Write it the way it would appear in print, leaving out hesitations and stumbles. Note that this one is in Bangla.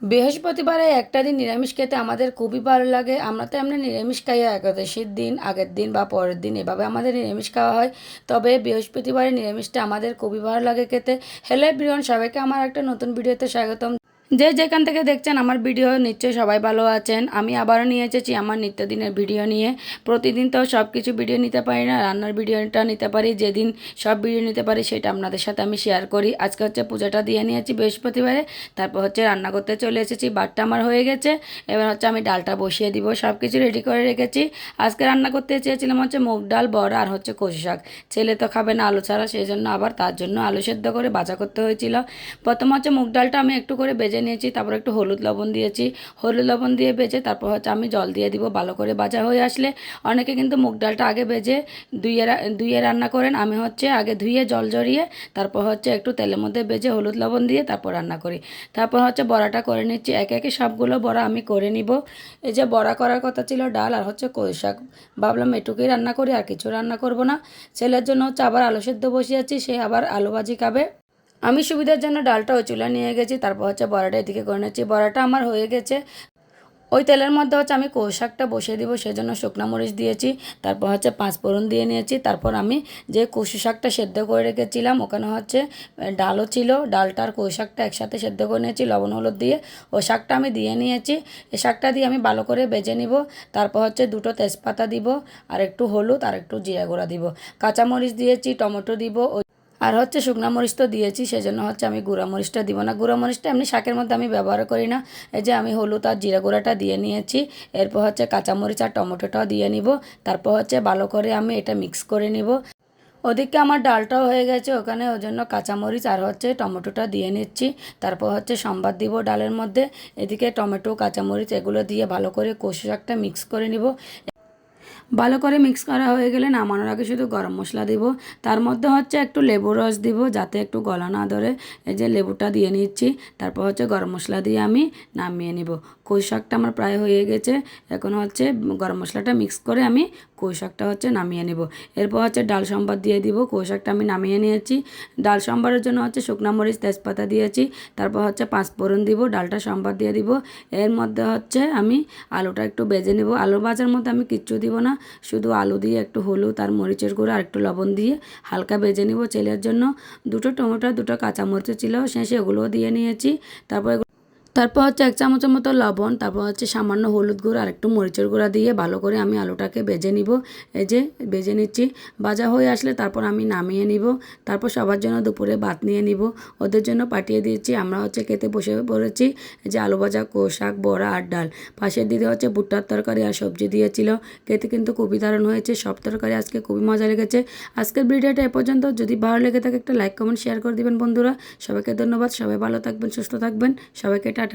বৃহস্পতিবারে একটা দিন নিরামিষ খেতে আমাদের খুবই ভালো লাগে। আমরা তো এমনি নিরামিষ খাই একাদশীর দিন, আগের দিন বা পরের দিন, এভাবে আমাদের নিরামিষ খাওয়া হয়। তবে বৃহস্পতিবারে নিরামিষটা আমাদের খুবই ভালো লাগে খেতে। হ্যালো এভরিওয়ান, সবাইকে আমার একটা নতুন ভিডিওতে স্বাগতম। যে যেখান থেকে দেখছেন আমার ভিডিও, নিশ্চয়ই সবাই ভালো আছেন। আমি আবারও নিয়ে এসেছি আমার নিত্যদিনের ভিডিও নিয়ে। প্রতিদিন তো সব কিছু ভিডিও নিতে পারি না, রান্নার ভিডিওটা নিতে পারি। যেদিন সব ভিডিও নিতে পারি সেটা আপনাদের সাথে আমি শেয়ার করি। আজকে হচ্ছে পূজাটা দিয়ে নিয়েছি বৃহস্পতিবারে, তারপর হচ্ছে রান্না করতে চলে এসেছি। ভাতটা আমার হয়ে গেছে, এবার হচ্ছে আমি ডালটা বসিয়ে দিব। সব কিছু রেডি করে রেখেছি। আজকে রান্না করতে চেয়েছিলাম হচ্ছে মুগ ডাল, বড়া আর হচ্ছে কচু শাক। ছেলে তো খাবে না আলু ছাড়া, সেই জন্য আবার তার জন্য আলু সেদ্ধ করে ভাজা করতে হয়েছিল। প্রথম হচ্ছে মুগ ডালটা আমি একটু করে ভেজে নিয়েছি, তারপর একটু হলুদ লবণ দিয়েছি। হলুদ লবণ দিয়ে ভেজে তারপর হচ্ছে আমি জল দিয়ে দিব ভালো করে ভাজা হয়ে আসলে। অনেকে কিন্তু মুগ ডালটা আগে ভেজে ধুয়ে রান্না করেন। আমি হচ্ছে আগে ধুয়ে জল জড়িয়ে তারপর হচ্ছে একটু তেলের মধ্যে ভেজে হলুদ লবণ দিয়ে তারপর রান্না করি। তারপর হচ্ছে বড়াটা করে নিচ্ছি, একে একে সবগুলো বড়া আমি করে নিব। এই যে বড়া করার কথা ছিল ডাল আর হচ্ছে কচু শাক, ভাবলাম এটুকুই রান্না করি, আর কিছু রান্না করব না। ছেলের জন্য হচ্ছে আবার আলু সেদ্ধ বসিয়েছি, সে আবার আলু ভাজি খাবে। আমি সুবিধার জন্য ডালটা ওই চুলা নিয়ে গেছি, তারপর হচ্ছে বড়াটা এদিকে করে নিচ্ছি। বড়াটা আমার হয়ে গেছে। ওই তেলের মধ্যে হচ্ছে আমি কচু শাকটা বসিয়ে দিব, সেজন্য শুকনো মরিচ দিয়েছি। তারপর হচ্ছে পাঁচফোড়ন দিয়ে নিয়েছি। তারপর আমি যে কচু শাকটা সেদ্ধ করে রেখেছিলাম, ওখানে হচ্ছে ডালও ছিল, ডালটা আর কচু শাকটা একসাথে সেদ্ধ করে নিয়েছি লবণ হলুদ দিয়ে। ওই শাকটা আমি দিয়ে নিয়েছি। এই শাকটা দিয়ে আমি ভালো করে ভেজে নিব। তারপর হচ্ছে দুটো তেজপাতা দিব, আর একটু হলুদ আর একটু জিরা গুঁড়া দিব। কাঁচামরিচ দিয়েছি, টমেটো দিব, আর হচ্ছে শুকনা মরিচ তো দিয়েছি, সেজন্য হচ্ছে আমি গুঁড়া মরিচটা দিব না। গুঁড়া মরিচটা এমনি শাকের মধ্যে আমি ব্যবহার করি না। এই যে আমি হলুদ আর জিরা গুঁড়াটা দিয়ে নিয়েছি। এরপর হচ্ছে কাঁচামরিচ আর টমেটোটাও দিয়ে নিব। তারপর হচ্ছে ভালো করে আমি এটা মিক্স করে নিব। ওদিকে আমার ডালটাও হয়ে গেছে ওখানে, ওই জন্য কাঁচামরিচ আর হচ্ছে টমেটোটা দিয়ে নিচ্ছি। তারপর হচ্ছে সম্বাদ দিব ডালের মধ্যে। এদিকে টমেটো কাঁচামরিচ এগুলো দিয়ে ভালো করে কষু শাকটা মিক্স করে নিব। ভালো করে মিক্স করা হয়ে গেলে নামানোর আগে শুধু গরম মশলা দিব। তার মধ্যে হচ্ছে একটু লেবুর রস দিব, যাতে একটু গলা না ধরে। এই যে লেবুটা দিয়ে নিচ্ছি। তারপর হচ্ছে গরম মশলা দিয়ে আমি নামিয়ে নিব। কচু শাকটা আমার প্রায় হয়ে গেছে। এখন হচ্ছে গরম মশলাটা মিক্স করে আমি কচু শাকটা হচ্ছে নামিয়ে নেব। এরপর হচ্ছে ডাল সম্বার দিয়ে দিব। কচু শাকটা আমি নামিয়ে নিয়েছি। ডাল সম্বারের জন্য হচ্ছে শুকনা মরিচ তেজপাতা দিয়েছি। তারপর হচ্ছে পাঁচফোড়ন দিব, ডালটা সম্বার দিয়ে দিব। এর মধ্যে হচ্ছে আমি আলুটা একটু ভেজে নেব। আলু ভাজার মধ্যে আমি কিচ্ছু দিব না, শুধু আলু দিয়ে একটু হলুদ আর মরিচের গুঁড়ো আর একটু লবণ দিয়ে হালকা ভেজে নিব। ছেলের জন্য দুটো টমেটো দুটো কাঁচামরিচ ছিল, শেষে ওগুলোও দিয়ে নিয়েছি। তারপর হচ্ছে এক চামচের মতো লবণ, তারপর হচ্ছে সামান্য হলুদ গুঁড়ো আর একটু মরিচের গুঁড়া দিয়ে ভালো করে আমি আলুটাকে ভেজে নিব। এই যে ভেজে নিচ্ছি। ভাজা হয়ে আসলে তারপর আমি নামিয়ে নিব। তারপর সবার জন্য দুপুরে ভাত নিয়ে নিব, ওদের জন্য পাঠিয়ে দিয়েছি। আমরা হচ্ছে খেতে বসে পড়েছি। এই যে আলু ভাজা, কচু শাক, বড়া আর ডাল। পাশের দিকে হচ্ছে ভুট্টার তরকারি আর সবজি দিয়েছিল। খেতে কিন্তু খুবই দারুণ হয়েছে, সব তরকারি আজকে খুবই মজা লেগেছে। আজকের ভিডিওটা এ পর্যন্ত। যদি ভালো লেগে থাকে একটা লাইক কমেন্ট শেয়ার করে দিবেন বন্ধুরা। সবাইকে ধন্যবাদ। সবাই ভালো থাকবেন, সুস্থ থাকবেন। সবাইকে টাটা।